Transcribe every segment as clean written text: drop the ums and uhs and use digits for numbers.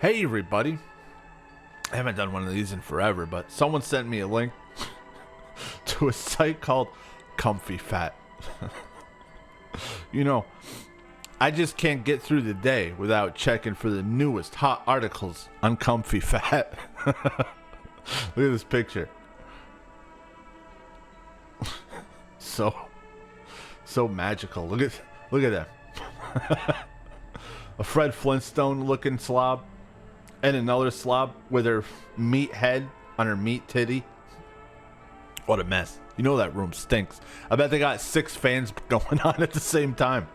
Hey everybody, I haven't done one of these in forever, but someone sent me a link to a site called Comfy Fat. You know, I just can't get through the day without checking for the newest hot articles on Comfy Fat. Look at this picture. So magical. Look at that. A Fred Flintstone looking slob and another slob with her meat head on her meat titty. What a mess. You know that room stinks. I bet they got 6 fans going on at the same time.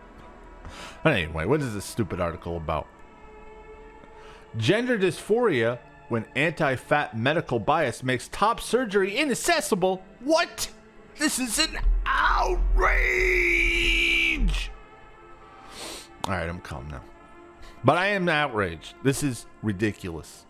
Anyway, what is this stupid article about? Gender dysphoria when anti-fat medical bias makes top surgery inaccessible. What? This is an outrage! Alright, I'm calm now. But I am outraged. This is ridiculous.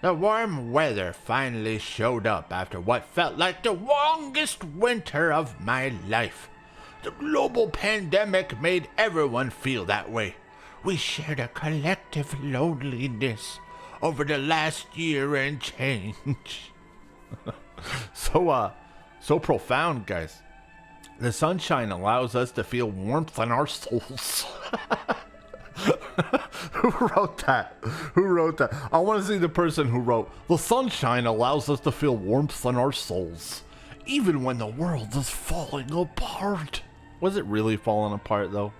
The warm weather finally showed up after what felt like the longest winter of my life. The global pandemic made everyone feel that way. We shared a collective loneliness over the last year and change. So profound, guys. The sunshine allows us to feel warmth in our souls. Who wrote that? I want to see the person who wrote, the sunshine allows us to feel warmth in our souls, even when the world is falling apart. Was it really falling apart, though?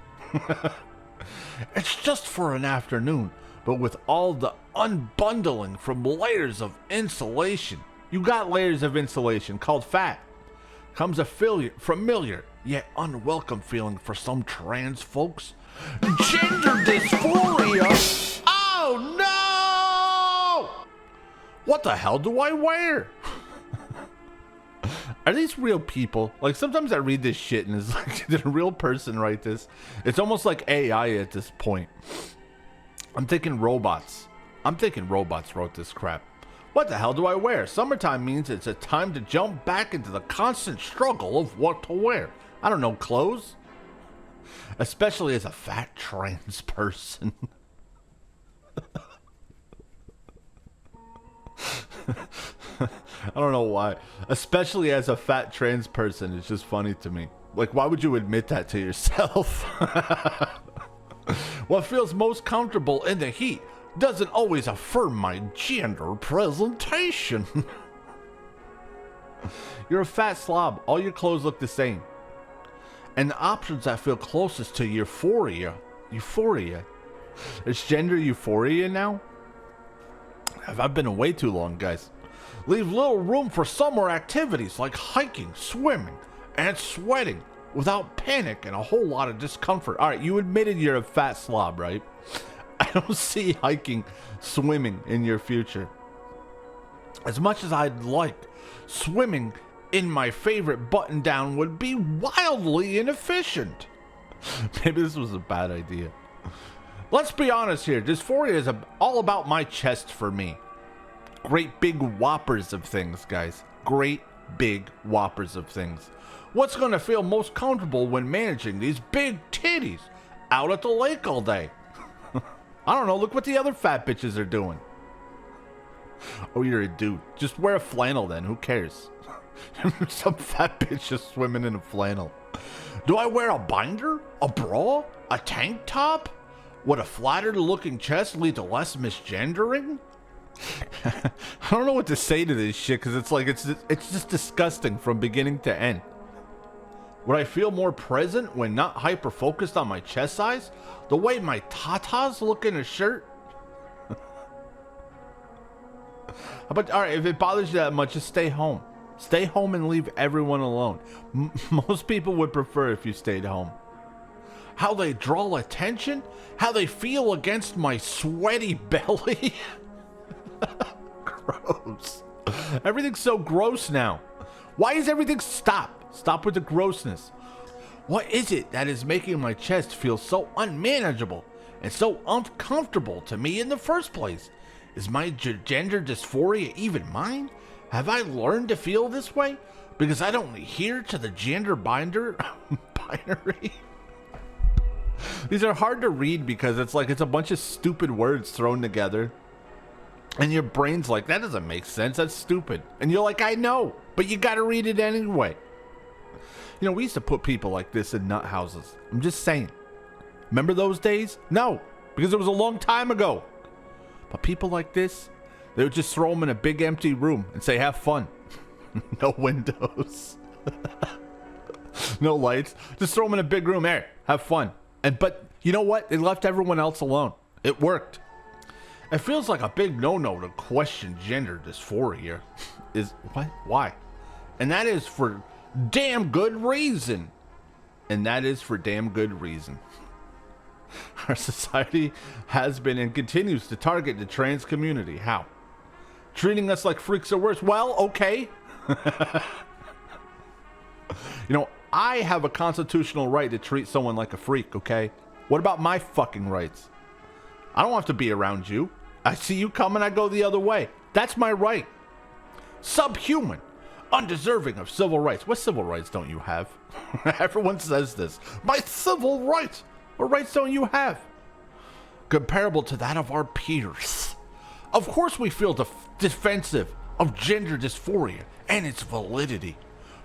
It's just for an afternoon, but with all the unbundling from layers of insulation. You got layers of insulation called fat. Comes a familiar yet unwelcome feeling for some trans folks. Gender dysphoria. Oh no! What the hell do I wear? Are these real people? Like, sometimes I read this shit and it's like, did a real person write this? It's almost like AI at this point. I'm thinking robots wrote this crap. What the hell do I wear? Summertime means it's a time to jump back into the constant struggle of what to wear. I don't know, clothes? Especially as a fat trans person. I don't know why. Especially as a fat trans person, it's just funny to me. Like, why would you admit that to yourself? What feels most comfortable in the heat doesn't always affirm my gender presentation. You're a fat slob. All your clothes look the same. And the options that feel closest to Euphoria. It's gender euphoria now? I've been away too long, guys. Leave little room for summer activities like hiking, swimming, and sweating without panic and a whole lot of discomfort. Alright, you admitted you're a fat slob, right? I don't see hiking, swimming in your future. As much as I'd like, swimming in my favorite button down would be wildly inefficient. Maybe this was a bad idea. Let's be honest here. Dysphoria is all about my chest for me. Great big whoppers of things, guys. Great big whoppers of things. What's going to feel most comfortable when managing these big titties out at the lake all day? I don't know, look what the other fat bitches are doing. Oh, you're a dude. Just wear a flannel then, who cares? Some fat bitch just swimming in a flannel. Do I wear a binder? A bra? A tank top? Would a flatter looking chest lead to less misgendering? I don't know what to say to this shit, because it's like, it's just disgusting from beginning to end. Would I feel more present when not hyper-focused on my chest size? The way my tatas look in a shirt? But alright, if it bothers you that much, just stay home. Stay home and leave everyone alone. Most people would prefer if you stayed home. How they draw attention? How they feel against my sweaty belly? Gross. Everything's so gross now. Why is everything stop? Stop with the grossness. What is it that is making my chest feel so unmanageable and so uncomfortable to me in the first place? Is my gender dysphoria even mine? Have I learned to feel this way because I don't adhere to the gender binary? These are hard to read because it's like it's a bunch of stupid words thrown together. And your brain's like, that doesn't make sense. That's stupid. And you're like, I know, but you got to read it anyway. You know, we used to put people like this in nut houses. I'm just saying. Remember those days? No, because it was a long time ago. But people like this, they would just throw them in a big empty room and say, have fun. No windows. No lights. Just throw them in a big room. There, have fun. But you know what? They left everyone else alone. It worked. It feels like a big no-no to question gender dysphoria. What? Why? And that is for damn good reason. And that is for damn good reason. Our society has been and continues to target the trans community. How? Treating us like freaks or worse. Well, okay. You know, I have a constitutional right to treat someone like a freak, okay? What about my fucking rights? I don't have to be around you. I see you coming, I go the other way. That's my right. Subhuman. Undeserving of civil rights. What civil rights don't you have? Everyone says this. My civil rights. What rights don't you have? Comparable to that of our peers. Of course we feel defensive of gender dysphoria and its validity.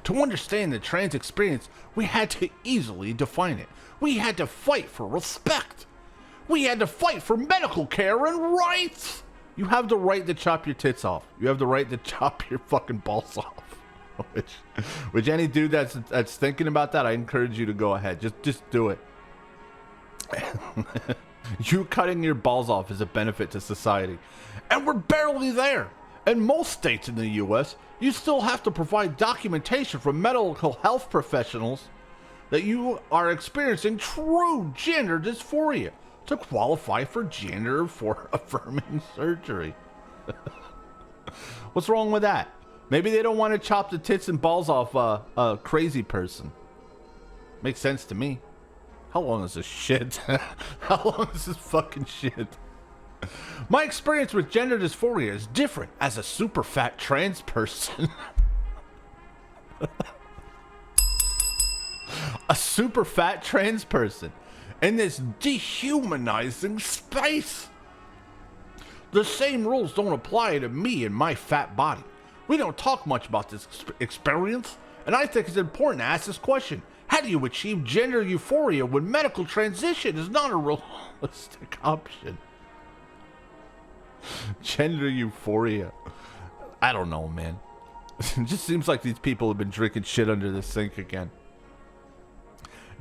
To understand the trans experience, we had to easily define it. We had to fight for respect. We had to fight for medical care and rights. You have the right to chop your tits off. You have the right to chop your fucking balls off. Which any dude that's thinking about that, I encourage you to go ahead. Just do it. You cutting your balls off is a benefit to society. And we're barely there. In most states in the U.S., you still have to provide documentation from medical health professionals that you are experiencing true gender dysphoria to qualify for gender affirming surgery. What's wrong with that? Maybe they don't want to chop the tits and balls off a crazy person. Makes sense to me. How long is this shit? How long is this fucking shit? My experience with gender dysphoria is different as a super fat trans person. A super fat trans person in this dehumanizing space. The same rules don't apply to me and my fat body. We don't talk much about this experience, and I think it's important to ask this question. How do you achieve gender euphoria when medical transition is not a realistic option? Gender euphoria. I don't know, man. It just seems like these people have been drinking shit under the sink again.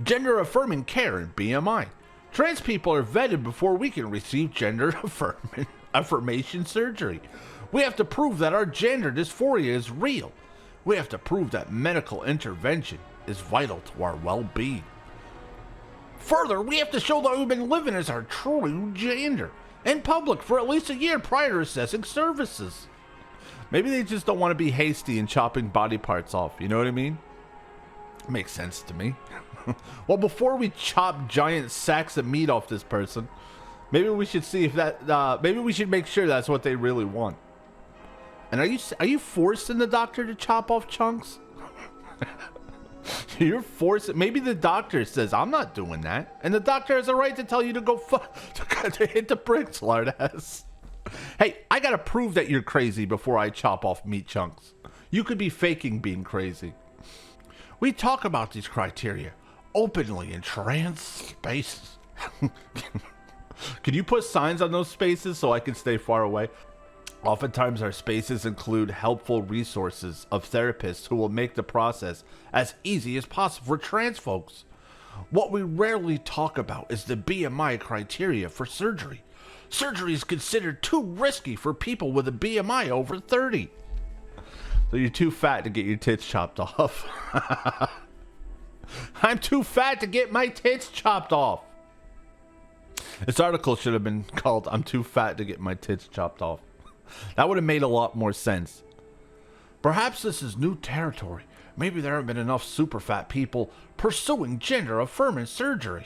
Gender affirming care and BMI. Trans people are vetted before we can receive gender affirmation surgery. We have to prove that our gender dysphoria is real. We have to prove that medical intervention is vital to our well-being. Further, we have to show that we've been living as our true gender in public for at least a year prior to assessing services. Maybe they just don't want to be hasty in chopping body parts off, you know what I mean? Makes sense to me. Well, before we chop giant sacks of meat off this person, maybe we should see if that, maybe we should make sure that's what they really want. And are you forcing the doctor to chop off chunks? You're forcing. Maybe the doctor says, I'm not doing that. And the doctor has a right to tell you to go to hit the bricks, lardass. Hey, I gotta prove that you're crazy before I chop off meat chunks. You could be faking being crazy. We talk about these criteria openly in trans spaces. Can you put signs on those spaces so I can stay far away? Oftentimes our spaces include helpful resources of therapists who will make the process as easy as possible for trans folks. What we rarely talk about is the BMI criteria for surgery. Surgery is considered too risky for people with a BMI over 30. So you're too fat to get your tits chopped off. I'm too fat to get my tits chopped off. This article should have been called, I'm too fat to get my tits chopped off. That would have made a lot more sense. Perhaps this is new territory. Maybe there haven't been enough super fat people pursuing gender affirming surgery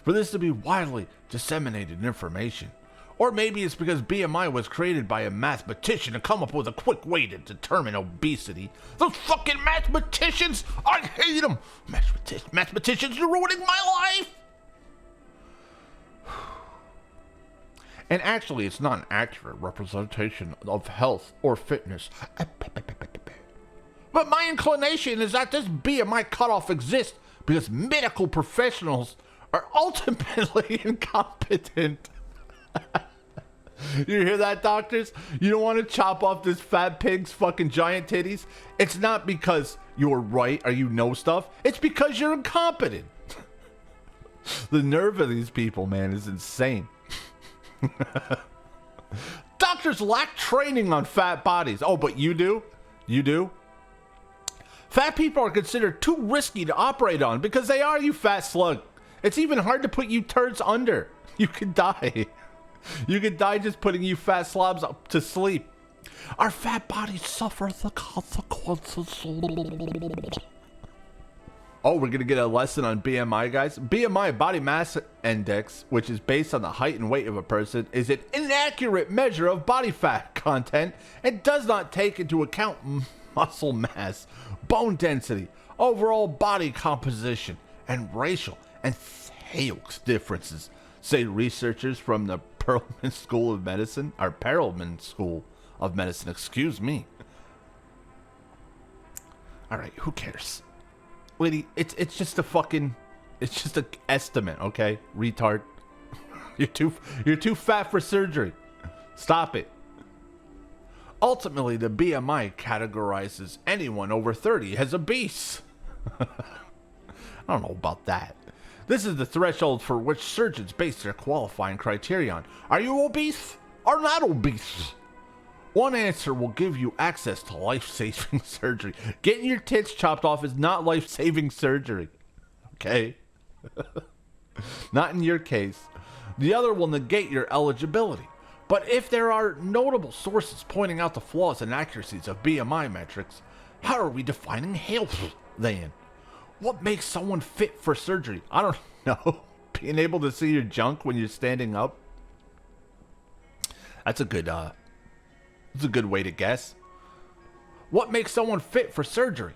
for this to be widely disseminated information. Or maybe it's because BMI was created by a mathematician to come up with a quick way to determine obesity. Those fucking mathematicians! I hate them! Mathematicians are ruining my life! And actually, it's not an accurate representation of health or fitness. But my inclination is that this BMI cutoff exists because medical professionals are ultimately incompetent. You hear that, doctors? You don't want to chop off this fat pig's fucking giant titties? It's not because you're right or you know stuff. It's because you're incompetent. The nerve of these people, man, is insane. Doctors lack training on fat bodies. Oh, but you do? You do? Fat people are considered too risky to operate on because they are, you fat slug. It's even hard to put you turds under. You could die. You could die just putting you fat slobs up to sleep. Our fat bodies suffer the consequences. Oh, we're going to get a lesson on BMI, guys. BMI, body mass index, which is based on the height and weight of a person, is an inaccurate measure of body fat content and does not take into account muscle mass, bone density, overall body composition, and racial and sex differences, say researchers from the Perelman School of Medicine, or Perelman School of Medicine, excuse me. All right, who cares? Lady, it's just a fucking, it's just an estimate, okay? Retard. You're too fat for surgery. Stop it. Ultimately, the BMI categorizes anyone over 30 as obese. I don't know about that. This is the threshold for which surgeons base their qualifying criterion. Are you obese or not obese? One answer will give you access to life-saving surgery. Getting your tits chopped off is not life-saving surgery. Okay? Not in your case. The other will negate your eligibility. But if there are notable sources pointing out the flaws and inaccuracies of BMI metrics, how are we defining health then? What makes someone fit for surgery? I don't know. Being able to see your junk when you're standing up? That's a good way to guess. What makes someone fit for surgery?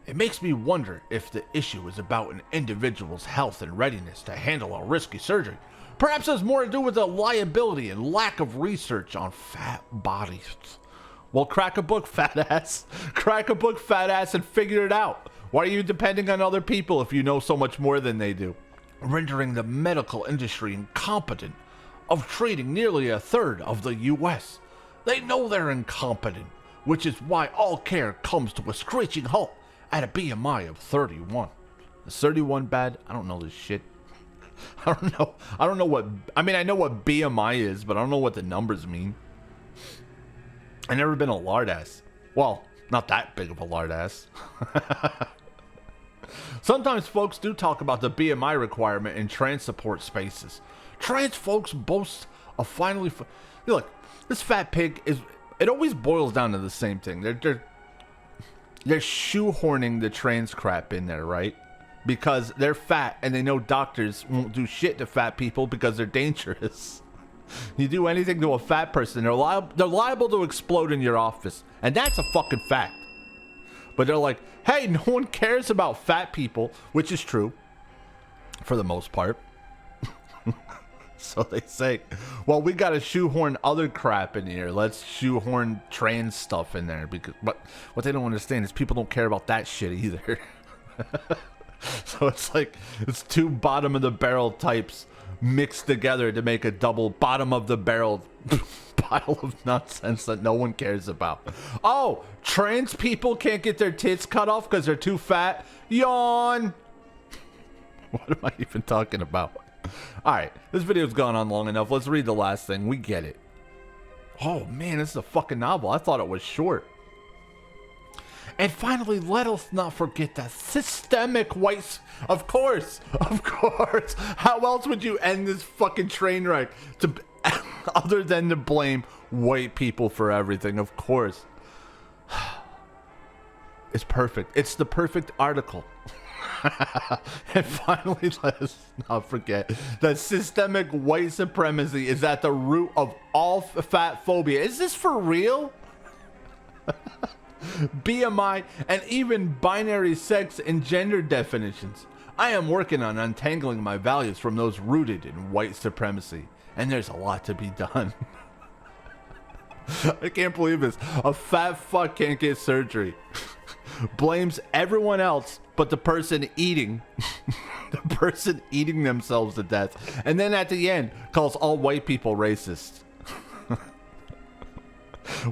It makes me wonder if the issue is about an individual's health and readiness to handle a risky surgery. Perhaps it has more to do with the liability and lack of research on fat bodies. Well, crack a book, fat ass. Crack a book, fat ass, and figure it out. Why are you depending on other people if you know so much more than they do? Rendering the medical industry incompetent of treating nearly a third of the U.S. They know they're incompetent, which is why all care comes to a screeching halt at a BMI of 31. Is 31 bad? I don't know this shit. I don't know what, I mean, I know what BMI is, but I don't know what the numbers mean. I've never been a lard ass. Well, not that big of a lard ass. Sometimes folks do talk about the BMI requirement in trans support spaces. Trans folks boast of finally... Look, this fat pig is... It always boils down to the same thing. They're shoehorning the trans crap in there, right? Because they're fat and they know doctors won't do shit to fat people because they're dangerous. You do anything to a fat person, they're liable to explode in your office. And that's a fucking fact. But they're like, hey, no one cares about fat people, which is true for the most part. So they say, well, we got to shoehorn other crap in here. Let's shoehorn trans stuff in there. But what they don't understand is people don't care about that shit either. So it's like, it's two bottom of the barrel types mixed together to make a double bottom of the barrel pile of nonsense that no one cares about. Oh, trans people can't get their tits cut off because they're too fat? Yawn. What am I even talking about? Alright, this video's gone on long enough. Let's read the last thing. We get it. Oh man, this is a fucking novel. I thought it was short. And finally, let us not forget that systemic white... Of course. How else would you end this fucking train wreck other than to blame white people for everything? Of course. It's perfect. It's the perfect article. And finally, let us not forget that systemic white supremacy is at the root of all fat phobia. Is this for real? BMI and even binary sex and gender definitions. I am working on untangling my values from those rooted in white supremacy, and there's a lot to be done. I can't believe this. A fat fuck can't get surgery. Blames everyone else but the person eating the person eating themselves to death, and then at the end calls all white people racist.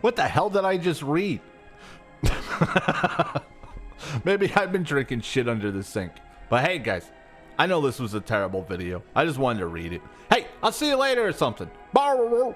What the hell did I just read? Maybe I've been drinking shit under the sink. But hey guys, I know this was a terrible video. I just wanted to read it. Hey, I'll see you later or something. Bye.